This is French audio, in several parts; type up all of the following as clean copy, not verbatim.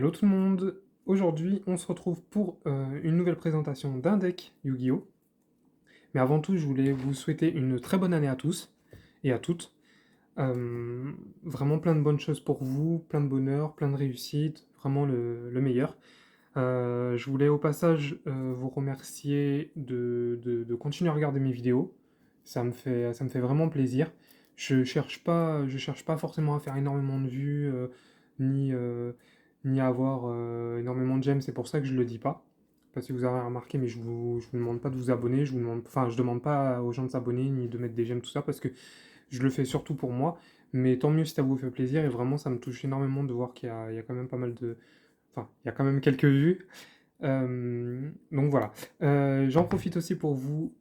Hello tout le monde! Aujourd'hui, on se retrouve pour une nouvelle présentation d'un deck Yu-Gi-Oh! Mais avant tout, je voulais vous souhaiter une très bonne année à tous et à toutes. Euh, Vraiment plein de bonnes choses pour vous, plein de bonheur, plein de réussite, vraiment le meilleur. Je voulais au passage vous remercier de continuer à regarder mes vidéos. Ça me fait vraiment plaisir. Je cherche pas forcément à faire énormément de vues, ni, ni à avoir énormément de j'aime, c'est pour ça que je le dis pas. Parce que vous avez remarqué, mais je vous demande pas de vous abonner, enfin, je demande pas aux gens de s'abonner, ni de mettre des j'aime, tout ça, parce que je le fais surtout pour moi. Mais tant mieux si ça vous fait plaisir, et vraiment, ça me touche énormément de voir il y a quand même pas mal de, enfin, il y a quand même quelques vues. Donc voilà. J'en profite aussi pour vous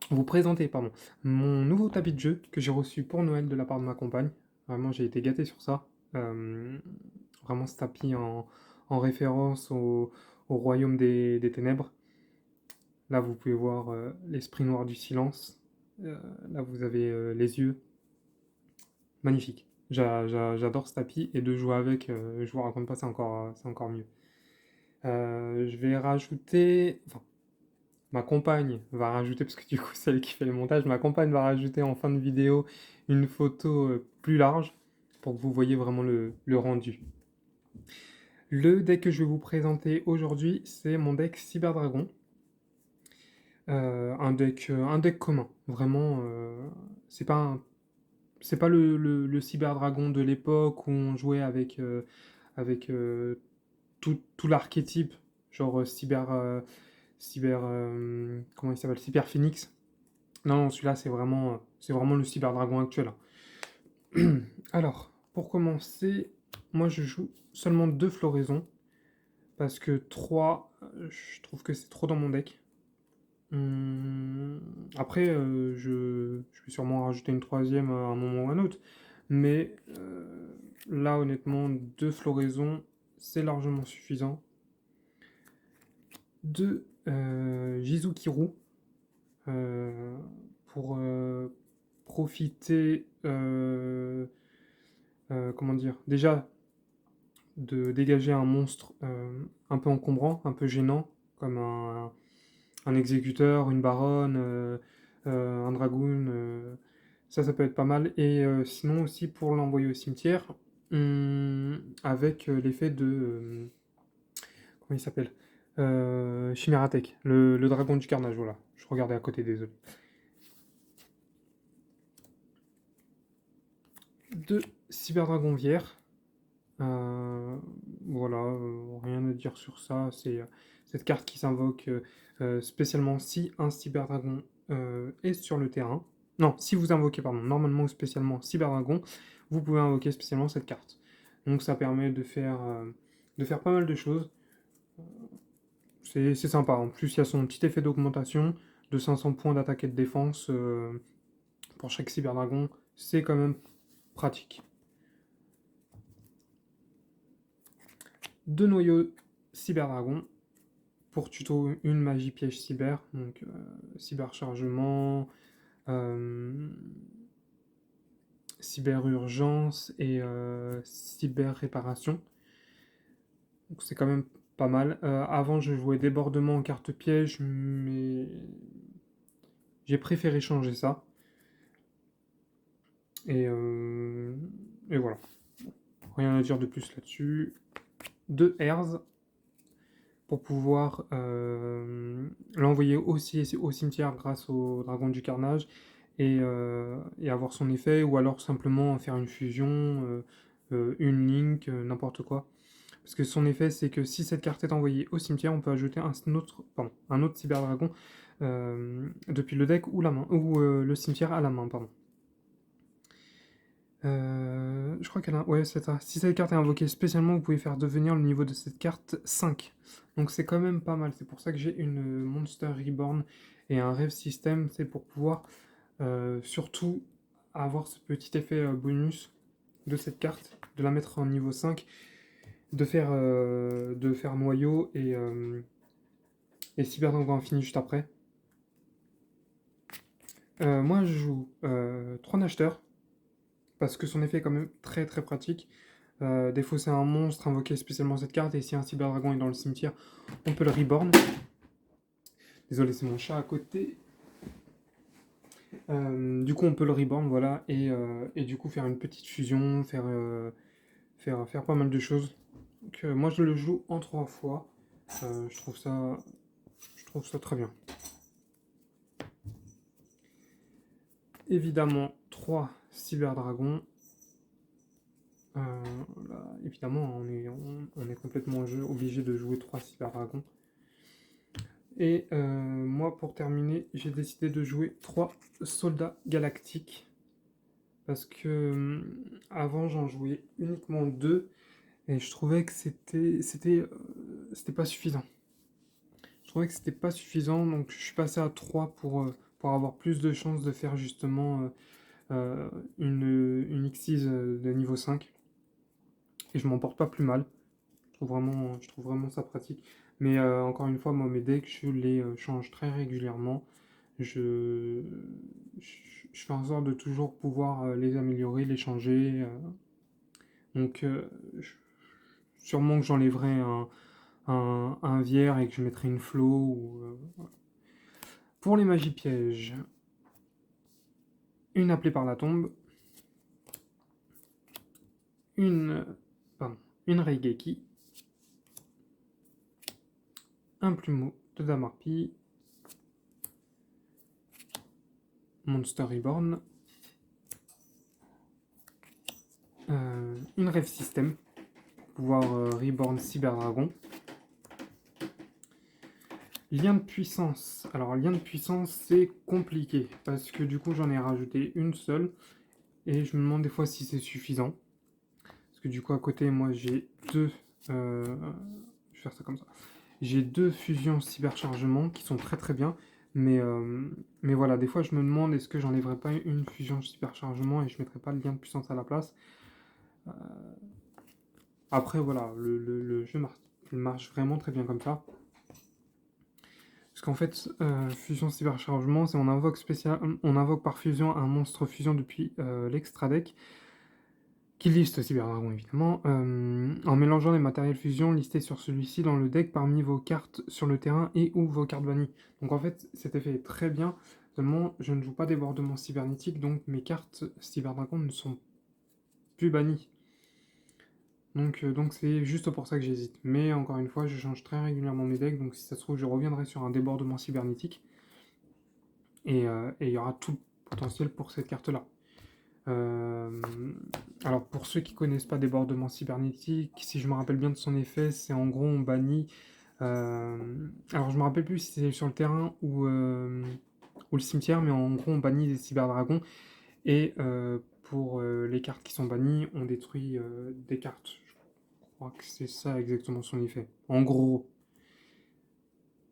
vous présenter, pardon, mon nouveau tapis de jeu que j'ai reçu pour Noël de la part de ma compagne. Vraiment, j'ai été gâté sur ça. Vraiment, ce tapis en référence au royaume des ténèbres. Là, vous pouvez voir l'esprit noir du silence. Euh, Là, vous avez les yeux. Magnifique. J'adore ce tapis et de jouer avec, je vous raconte pas, c'est encore mieux. Je vais rajouter. Enfin, ma compagne va rajouter, parce que du coup, c'est elle qui fait le montage. Ma compagne va rajouter en fin de vidéo une photo plus large pour que vous voyez vraiment le rendu. Le deck que je vais vous présenter aujourd'hui, c'est mon deck Cyber Dragon. Un deck commun. Vraiment, c'est pas le Cyber Dragon de l'époque où on jouait avec tout l'archétype, genre comment il s'appelle? Cyber Phoenix. Non, non, celui-là, c'est vraiment le Cyber Dragon actuel. Alors, pour commencer, moi je joue seulement deux floraisons, parce que 3 je trouve que c'est trop dans mon deck. Après, je vais sûrement rajouter une troisième à un moment ou à un autre, mais là, honnêtement, deux floraisons, c'est largement suffisant. Deux Jizukiru, euh, pour profiter, comment dire, déjà de dégager un monstre un peu encombrant, un peu gênant, comme un exécuteur, une baronne, un dragoon, ça peut être pas mal. Et sinon aussi pour l'envoyer au cimetière, avec l'effet de... comment il s'appelle? Chimératech, le dragon du carnage, voilà. Je regardais à côté, désolé. De Cyberdragon Vière. Euh, voilà, rien à dire sur ça. C'est cette carte qui s'invoque spécialement si un Cyberdragon est sur le terrain. Non, si vous invoquez, pardon, normalement ou spécialement Cyberdragon, vous pouvez invoquer spécialement cette carte. Donc ça permet de faire pas mal de choses. C'est sympa. En plus, il y a son petit effet d'augmentation de 500 points d'attaque et de défense pour chaque Cyberdragon. C'est quand même pratique. Deux noyaux Cyberdragon pour tuto une magie piège cyber, donc cyber chargement, euh, cyber urgence et cyber réparation. Donc c'est quand même pas mal. Avant je jouais débordement en carte piège, mais j'ai préféré changer ça. Et, euh, et voilà. Rien à dire de plus là-dessus. Deux Airs pour pouvoir l'envoyer aussi au cimetière grâce au dragon du carnage et avoir son effet, ou alors simplement faire une fusion, une link, n'importe quoi. Parce que son effet, c'est que si cette carte est envoyée au cimetière, on peut ajouter un autre cyberdragon depuis le deck ou la main, ou le cimetière à la main, pardon. Je crois qu'elle a... Ouais, c'est ça. Si cette carte est invoquée spécialement, vous pouvez faire devenir le niveau de cette carte 5. Donc c'est quand même pas mal. C'est pour ça que j'ai une Monster Reborn et un Rêve System. C'est pour pouvoir surtout avoir ce petit effet bonus de cette carte, de la mettre en niveau 5, de faire noyau et Cyberdragon Infini juste après. Moi, je joue 3 acheteurs parce que son effet est quand même très très pratique. défausser un monstre, invoquer spécialement cette carte, et si un cyberdragon est dans le cimetière, on peut le reborn. Désolé, c'est mon chat à côté. Du coup, on peut le reborn, voilà, et du coup faire une petite fusion, faire pas mal de choses. Donc, moi, je le joue en 3 fois. Je trouve ça très bien. Évidemment, 3 cyberdragons. Là, évidemment, on est complètement obligé de jouer 3 cyberdragons. Et moi, pour terminer, j'ai décidé de jouer 3 soldats galactiques. Parce que avant, j'en jouais uniquement 2. Et je trouvais que c'était pas suffisant. Je trouvais que c'était pas suffisant. Donc je suis passé à 3 pour avoir plus de chances de faire justement une X6 de niveau 5. Et je m'en porte pas plus mal. Je trouve vraiment ça pratique. Mais encore une fois, moi, mes decks, je les change très régulièrement. Je, je fais en sorte de toujours pouvoir les améliorer, les changer. Donc, sûrement que j'enlèverai un Vière et que je mettrai une Flo. Voilà. Pour les magies pièges, une appelée par la tombe, une, pardon, une Reigeki, un plumeau de Damarpi, Monster Reborn, une Rêve System, pour pouvoir Reborn Cyberdragon. Lien de puissance. Alors, lien de puissance, c'est compliqué, parce que du coup, j'en ai rajouté une seule, et je me demande des fois si c'est suffisant. Parce que du coup, à côté, moi, j'ai deux... je vais faire ça comme ça. J'ai 2 fusions cyberchargement qui sont très très bien, mais, voilà, des fois je me demande est-ce que j'enlèverais pas une fusion cyberchargement et je mettrais pas le lien de puissance à la place. Euh, Après voilà, le jeu marche vraiment très bien comme ça. Parce qu'en fait, fusion cyberchargement, c'est on invoque par fusion un monstre fusion depuis l'extra deck, qui liste Cyberdragon évidemment, en mélangeant les matériels fusion listés sur celui-ci dans le deck parmi vos cartes sur le terrain et ou vos cartes bannies. Donc en fait, cet effet est très bien, seulement je ne joue pas débordement cybernétique, donc mes cartes Cyberdragon ne sont plus bannies. Donc c'est juste pour ça que j'hésite. Mais encore une fois, je change très régulièrement mes decks, donc si ça se trouve, je reviendrai sur un débordement cybernétique, et il y aura tout le potentiel pour cette carte-là. Alors pour ceux qui connaissent pas débordement cybernétique, si je me rappelle bien de son effet, c'est en gros on bannit. Alors je me rappelle plus si c'est sur le terrain ou le cimetière, mais en gros on bannit des cyberdragons et pour les cartes qui sont bannies, on détruit des cartes. Je crois que c'est ça exactement son effet. En gros.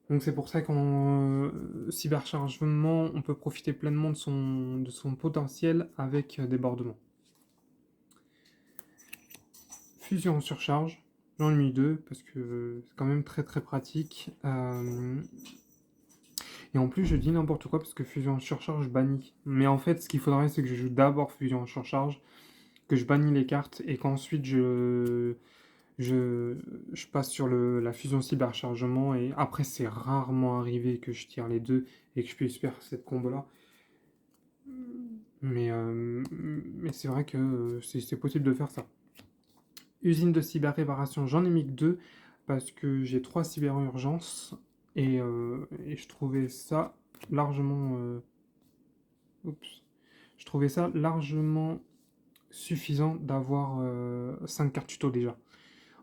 Donc c'est pour ça qu'en cyberchargement, on peut profiter pleinement de son potentiel avec débordement. Fusion en surcharge, j'en ai mis 2 parce que c'est quand même très très pratique. Et en plus, je dis n'importe quoi parce que fusion en surcharge bannis. Mais en fait, ce qu'il faudrait, c'est que je joue d'abord fusion en surcharge, que je bannis les cartes et qu'ensuite je passe sur la fusion cyberchargement. Et après, c'est rarement arrivé que je tire les deux et que je puisse faire cette combo-là. Mais c'est vrai que c'est possible de faire ça. Usine de cyber-réparation, j'en ai mis que 2 parce que j'ai 3 cyber-urgences et je trouvais ça largement... je trouvais ça largement suffisant d'avoir 5 cartes tuto déjà.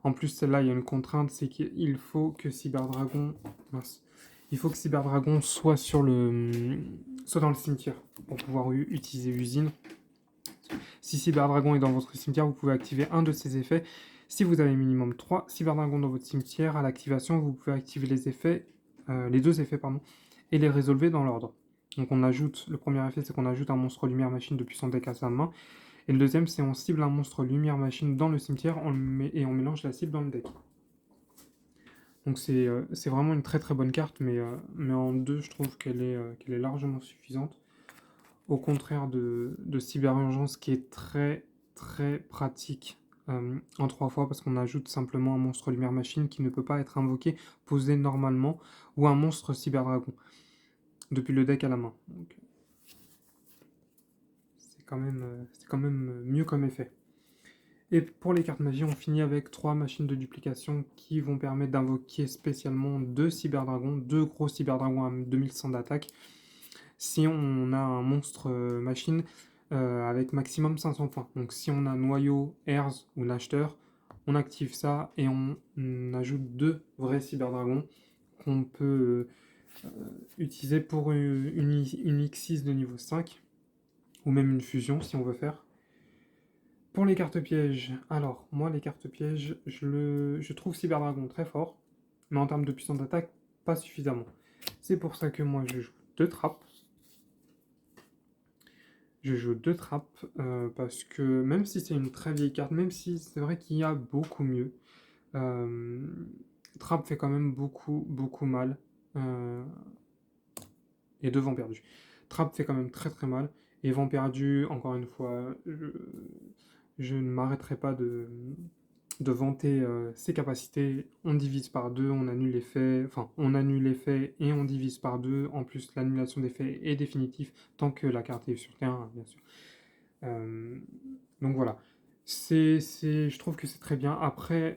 En plus, celle-là, il y a une contrainte, c'est qu'il faut que Cyberdragon... Mince. Il faut que Cyberdragon soit soit dans le cimetière pour pouvoir utiliser usine. Si Cyberdragon est dans votre cimetière, vous pouvez activer un de ses effets. Si vous avez minimum 3 Cyberdragons dans votre cimetière, à l'activation, vous pouvez activer les deux effets, et les résolver dans l'ordre. Donc le premier effet, c'est qu'on ajoute un monstre lumière machine depuis son deck à sa main. Et le deuxième, c'est on cible un monstre lumière machine dans le cimetière et on mélange la cible dans le deck. Donc c'est vraiment une très très bonne carte, mais en 2, je trouve qu'elle est largement suffisante. Au contraire de Cyber Urgence qui est très très pratique en 3 fois parce qu'on ajoute simplement un monstre lumière machine qui ne peut pas être invoqué, posé normalement, ou un monstre cyberdragon depuis le deck à la main. Donc, c'est quand même mieux comme effet. Et pour les cartes magie, on finit avec 3 machines de duplication qui vont permettre d'invoquer spécialement 2 cyberdragons, 2 gros cyberdragons à 2100 d'attaque. Si on a un monstre machine avec maximum 500 points. Donc si on a noyau, herz ou l'acheteur, on active ça et on ajoute 2 vrais cyberdragons qu'on peut utiliser pour une X6 de niveau 5 ou même une fusion si on veut faire. Pour les cartes pièges, alors moi les cartes pièges, je trouve Cyberdragon très fort, mais en termes de puissance d'attaque, pas suffisamment. C'est pour ça que moi je joue 2 trappes. Je joue 2 trappes parce que même si c'est une très vieille carte, même si c'est vrai qu'il y a beaucoup mieux, trappe fait quand même beaucoup mal. Et 2 vents perdus. Trappe fait quand même très mal. Et vents perdus, encore une fois, je ne m'arrêterai pas de vanter ses capacités. On divise par 2, on annule l'effet, enfin on annule l'effet et on divise par 2. En plus, l'annulation d'effet est définitive tant que la carte est sur terrain, bien sûr. Donc voilà. Je trouve que c'est très bien. Après,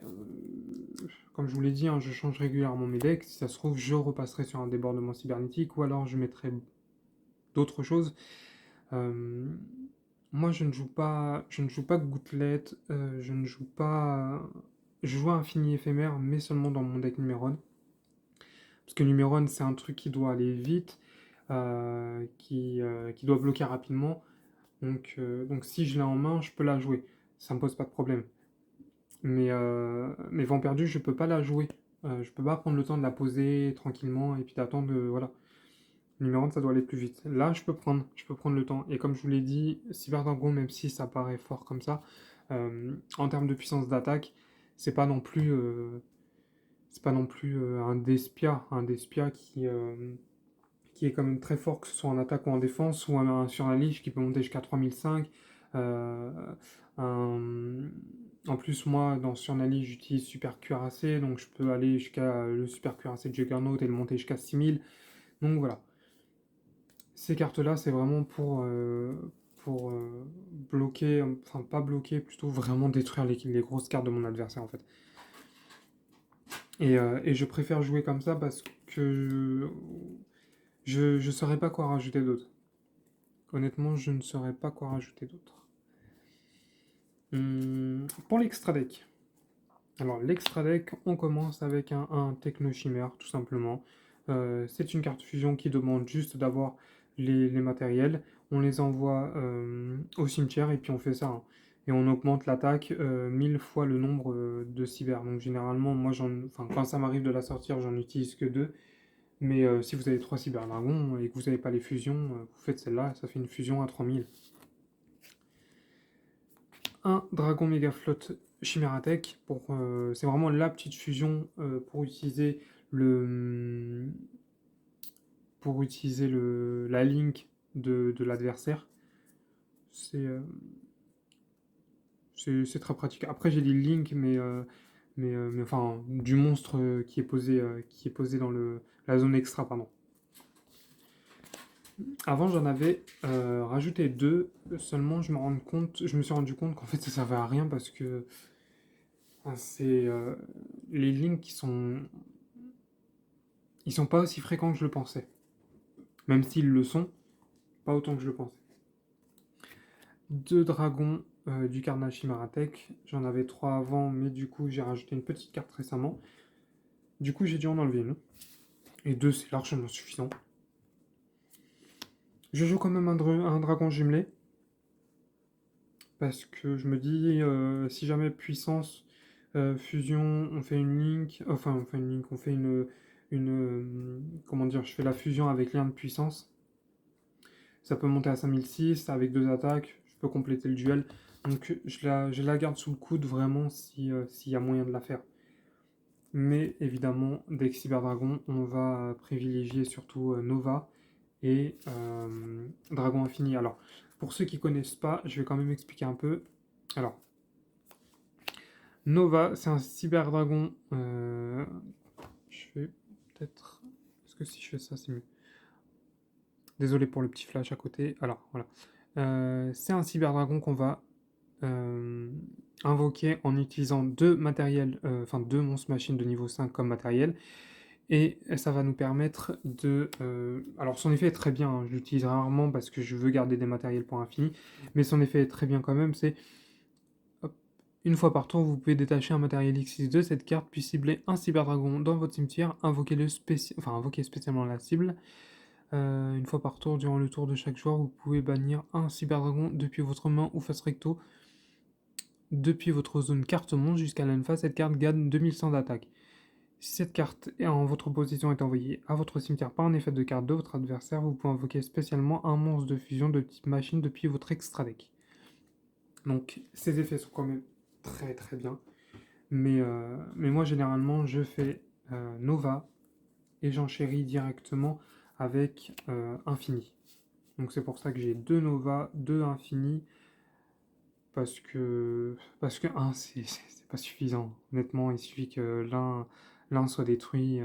comme je vous l'ai dit, hein, je change régulièrement mes decks. Si ça se trouve, je repasserai sur un débordement cybernétique ou alors je mettrai d'autres choses. Moi, je ne joue pas gouttelette, je ne joue pas. Je joue infini éphémère, mais seulement dans mon deck Numéron. Parce que Numéron, c'est un truc qui doit aller vite, qui doit bloquer rapidement. Donc si je l'ai en main, je peux la jouer. Ça me pose pas de problème. Mais Vent perdu, je peux pas la jouer. Je peux pas prendre le temps de la poser tranquillement et puis d'attendre. Voilà. Numéro 1, ça doit aller plus vite. Là, je peux prendre le temps. Et comme je vous l'ai dit, Cyberdragon, même si ça paraît fort comme ça, en termes de puissance d'attaque, c'est pas non plus, un Despia qui est quand même très fort, que ce soit en attaque ou en défense, ou sur un Lich qui peut monter jusqu'à 3005. Euh, un- En plus, moi, sur un Lich, j'utilise Super Cuirassé, donc je peux aller jusqu'à le Super Cuirassé de Juggernaut et le monter jusqu'à 6000. Donc voilà. Ces cartes-là, c'est vraiment pour bloquer, enfin pas bloquer, plutôt vraiment détruire les grosses cartes de mon adversaire en fait. Et je préfère jouer comme ça parce que je saurais pas quoi rajouter d'autre. Honnêtement, je ne saurais pas quoi rajouter d'autre. Pour l'extra deck. Alors l'extra deck, on commence avec un Techno Chimère, tout simplement. C'est une carte fusion qui demande juste d'avoir les matériels. On les envoie au cimetière et puis on fait ça, hein. Et on augmente l'attaque 1000 fois le nombre de cyber. Donc généralement, moi, quand ça m'arrive de la sortir, j'en utilise que 2. Mais si vous avez 3 cyberdragons et que vous n'avez pas les fusions, vous faites celle-là, ça fait une fusion à 3000. Un dragon méga flotte Chimératech. C'est vraiment la petite fusion le, pour utiliser la link de l'adversaire. C'est c'est très pratique. Après, j'ai dit link, mais enfin, du monstre qui est posé dans la zone extra, pardon. Avant, j'en avais rajouté 2, seulement je me suis rendu compte qu'en fait, ça servait à rien parce que c'est les links ils sont pas aussi fréquents que je le pensais. Même s'ils le sont, pas autant que je le pensais. 2 dragons du carnage Chimaratech. J'en avais 3 avant, mais du coup, j'ai rajouté une petite carte récemment. Du coup, j'ai dû en enlever une. Et 2, c'est largement suffisant. Je joue quand même un dragon jumelé. Parce que je me dis, si jamais puissance, fusion, on fait une link. Enfin, on fait une link, on fait comment dire, je fais la fusion avec lien de puissance. Ça peut monter à 5006 avec 2 attaques. Je peux compléter le duel. Donc je la garde sous le coude vraiment s'il y a moyen de la faire. Mais évidemment, deck Cyberdragon, on va privilégier surtout Nova et Dragon Infini. Alors, pour ceux qui ne connaissent pas, je vais quand même expliquer un peu. Alors, Nova, c'est un cyberdragon. Je vais peut-être... Est-ce que si je fais ça, c'est mieux? Désolé pour le petit flash à côté. Alors, voilà. C'est un cyberdragon qu'on va euh, invoquer en utilisant deux matériels, enfin deux monstres machines de niveau 5 comme matériel. Et ça va nous permettre de... alors son effet est très bien, hein, je l'utilise rarement parce que je veux garder des matériels pour infini, mais son effet est très bien quand même, c'est... hop, une fois par tour, vous pouvez détacher un matériel X6 de cette carte, puis cibler un cyberdragon dans votre cimetière, invoquer spécialement la cible. Une fois par tour, durant le tour de chaque joueur, vous pouvez bannir un cyberdragon depuis votre main ou face recto, depuis votre zone carte monstre jusqu'à la fin, cette carte gagne 2100 d'attaque. Si cette carte en votre position est envoyée à votre cimetière par un effet de carte de votre adversaire, vous pouvez invoquer spécialement un monstre de fusion de type machine depuis votre extra deck. Donc ces effets sont quand même très très bien. Mais moi généralement je fais Nova et j'enchéris directement avec Infini. Donc c'est pour ça que j'ai deux Nova, deux Infini, parce que un c'est pas suffisant. Honnêtement, il suffit que l'un soit détruit.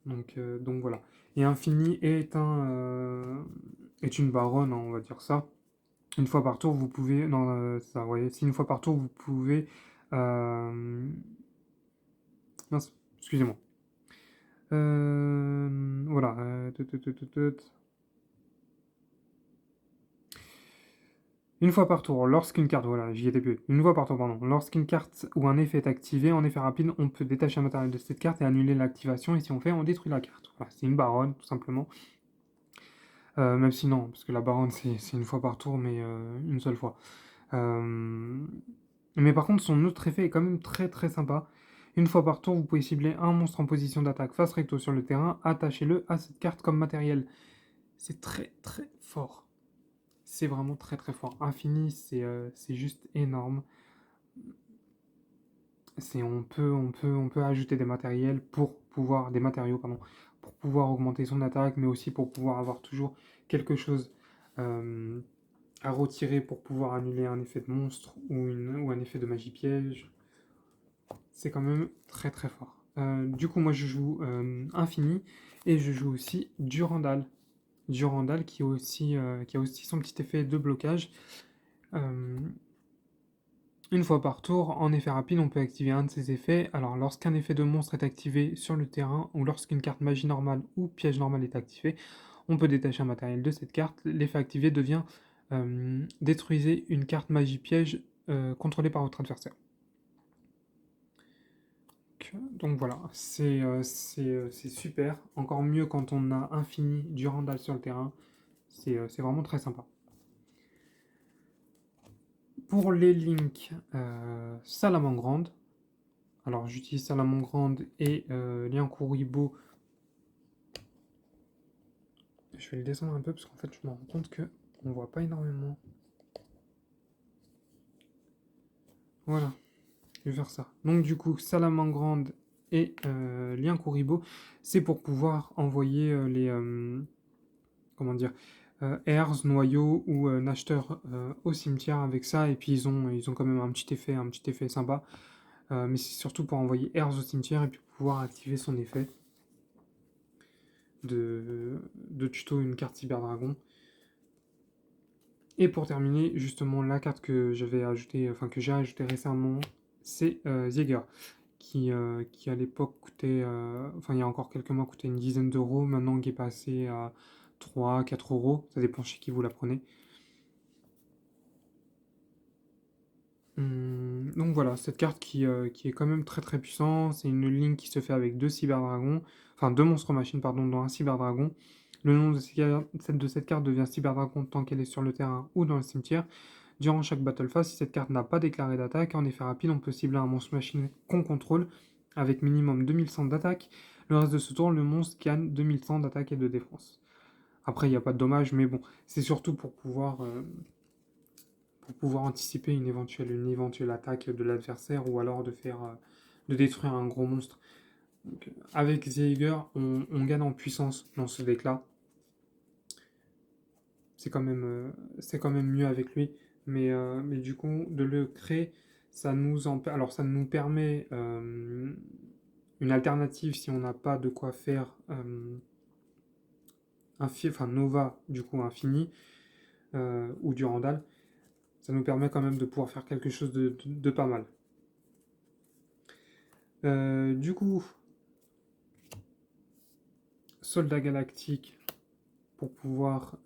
Donc voilà. Et Infini est une baronne, hein, on va dire ça. Une fois par tour, vous pouvez... Non, ça, ouais. Si une fois par tour, vous pouvez... Mince, excusez-moi. Voilà. Une fois par tour, lorsqu'une carte... Voilà, j'y étais plus. Une fois par tour, pardon. Lorsqu'une carte ou un effet est activé, en effet rapide, on peut détacher un matériel de cette carte et annuler l'activation. Et si on fait, on détruit la carte. Voilà, c'est une baronne, tout simplement. Même si non, parce que la baronne, c'est une fois par tour, mais une seule fois. Euh, Mais par contre, son autre effet est quand même très très sympa. Une fois par tour, vous pouvez cibler un monstre en position d'attaque face recto sur le terrain, attachez-le à cette carte comme matériel. C'est très très fort. C'est vraiment très très fort. Infini, c'est juste énorme. On peut ajouter des matériaux, pardon, pour pouvoir augmenter son attaque, mais aussi pour pouvoir avoir toujours quelque chose euh, à retirer pour pouvoir annuler un effet de monstre ou un effet de magie piège. C'est quand même très très fort. Du coup, moi je joue Infini et je joue aussi Durandal. Durandal qui a aussi son petit effet de blocage. Euh, une fois par tour, en effet rapide, on peut activer un de ces effets. Alors, lorsqu'un effet de monstre est activé sur le terrain ou lorsqu'une carte magie normale ou piège normal est activée, on peut détacher un matériel de cette carte. L'effet activé devient détruisez une carte magie piège contrôlée par votre adversaire. Donc voilà, c'est super. Encore mieux quand on a Infini Durandal sur le terrain. C'est vraiment très sympa. Pour les links, Salamangrande. Alors j'utilise Salamangrande et Liancouribo. Je vais le descendre un peu parce qu'en fait je me rends compte que on voit pas énormément. Voilà, je vais faire ça. Donc du coup, Salamangrande et Liancouribo, c'est pour pouvoir envoyer comment dire, Heirs, Noyau ou Nacheteur au cimetière avec ça, et puis ils ont quand même un petit effet sympa, mais c'est surtout pour envoyer Heirs au cimetière et puis pouvoir activer son effet de tuto une carte Cyberdragon. Et pour terminer, justement, la carte que j'avais ajoutée, enfin que j'ai ajoutée récemment, c'est Jäger, qui à l'époque coûtait, enfin il y a encore quelques mois coûtait une dizaine d'euros, maintenant qui est passé à 3-4 euros, ça dépend chez qui vous la prenez. Donc voilà, cette carte qui est quand même très très puissante, c'est une ligne qui se fait avec deux cyberdragons, enfin deux monstres machines, pardon, dans un cyberdragon. Le nom de cette carte devient cyberdragon tant qu'elle est sur le terrain ou dans le cimetière. Durant chaque battle phase, si cette carte n'a pas déclaré d'attaque, en effet rapide, on peut cibler un monstre machine qu'on contrôle avec minimum 2100 d'attaque. Le reste de ce tour, le monstre gagne 2100 d'attaque et de défense. Après, il n'y a pas de dommage, mais bon, c'est surtout pour pouvoir anticiper une éventuelle attaque de l'adversaire ou alors de détruire un gros monstre. Donc, avec Zeiger, on gagne en puissance dans ce deck-là. C'est quand même mieux avec lui. Mais du coup, de le créer, alors ça nous permet une alternative si on n'a pas de quoi faire enfin Nova, du coup infini, ou Durandal. Ça nous permet quand même de pouvoir faire quelque chose de pas mal. Du coup, Soldat Galactique pour pouvoir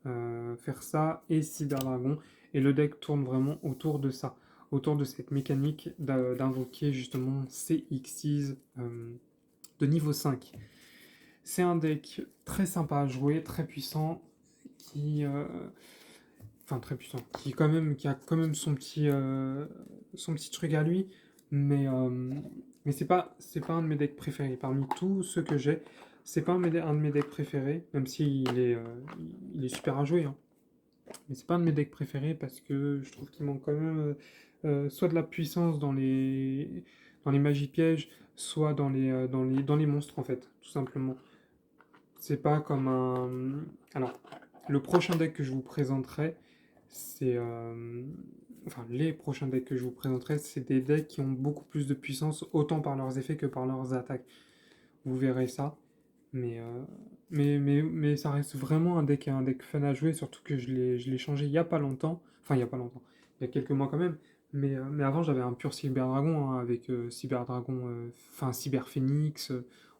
faire ça, et Cyberdragon. Et le deck tourne vraiment autour de ça, autour de cette mécanique d'invoquer justement CXs de niveau 5. C'est un deck très sympa à jouer, très puissant, enfin très puissant, qui a quand même son petit truc à lui, mais c'est pas un de mes decks préférés. Parmi tous ceux que j'ai, c'est pas un de mes decks préférés, même s'il il est super à jouer, hein. Mais c'est pas un de mes decks préférés parce que je trouve qu'il manque quand même soit de la puissance dans les magies pièges, soit dans les monstres en fait, tout simplement. C'est pas comme un... Alors, le prochain deck que je vous présenterai, c'est... Enfin, les prochains decks que je vous présenterai, c'est des decks qui ont beaucoup plus de puissance, autant par leurs effets que par leurs attaques. Vous verrez ça. Mais ça reste vraiment un deck fun à jouer, surtout que je l'ai changé il y a pas longtemps. Enfin, il y a pas longtemps. Il y a quelques mois quand même. Mais avant, j'avais un pur Cyberdragon, hein, avec Cyberdragon, enfin Cyber Phoenix.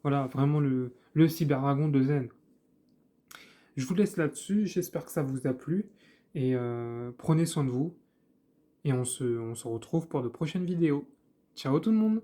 Voilà, vraiment le Cyberdragon de Zen. Je vous laisse là-dessus, j'espère que ça vous a plu, et prenez soin de vous, et on se retrouve pour de prochaines vidéos. Ciao tout le monde!